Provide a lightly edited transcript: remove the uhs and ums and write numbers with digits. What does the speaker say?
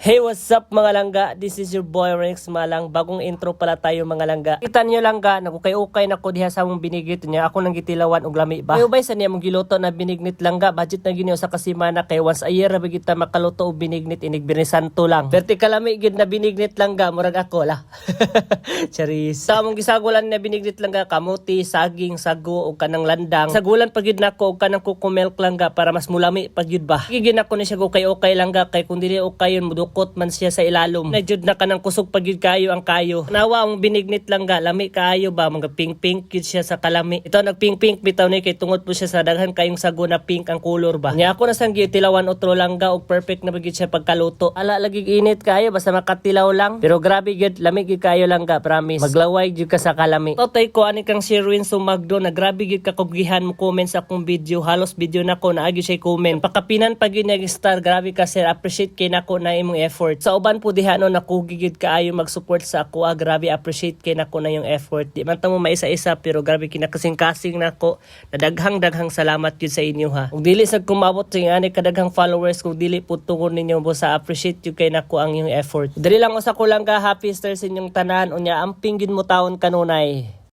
Hey, what's up mga langga? This is your boy Rex Malang. Bagong intro pala tayo mga langga. Kita niyo langga, nagukay-ukay na ko diha sa mong binignit niya. Ako nang gitilawan og lami ba. Kayo ba sa niya mong giluto na binignit langga? Budget na ginyo sa kasimana kay once a year ra kita makaluto og binignit inig binisanto lang. Perti kalami gid na binignit langga, murag ako la. Charis. Sa mong gisagulan na binignit langga, kamuti, saging, sago og kanang landang. Sagulan pagid nako og kanang kukumilk langga para mas mulami pagyud ba. Gigin ako ni siya ukay-ukay langga kay kun dili ukayon mudukot man siya sa ilalom. Nagjud na kanang kusog pagyud kayo ang kayo. Nawa ang binignit langga, lami kaayo ba mga pink-pink gyud siya sa kalami. Ito nagpink-pink bitaw ni kay tungod po siya sa daghan kayong sago na pink ang kulor ba. Nya ako na sang tilawan otro langga og perfect na gyud siya pagkaluto. Ala lagi init kayo basta makatilaw lang. Pero grabe gyud lami gyud kayo langga, promise. Maglaway gyud ka sa kalami. Totay ko ani kang Sherwin Sumagdo na grabe gyud ka kubgihan mo comment sa akong video. Halos video nako na agi siya comment. Pakapinan pag yun star, grabe ka sir, appreciate kay nako na imong effort. Sa uban po diha no nakugigid kaayo mag-support sa ako, grabe appreciate kay nako na yung effort. Di man ta mo maisa-isa pero grabe kinakasing-kasing nako. Daghang salamat yun sa inyo ha. Ug dili sad kumabot sa ani kadaghang followers kung dili po tungon ninyo bo sa appreciate yun kay nako ang yung effort. Dili lang usa ko lang ka happy stars inyong tanan unya amping gid mo taon kanunay.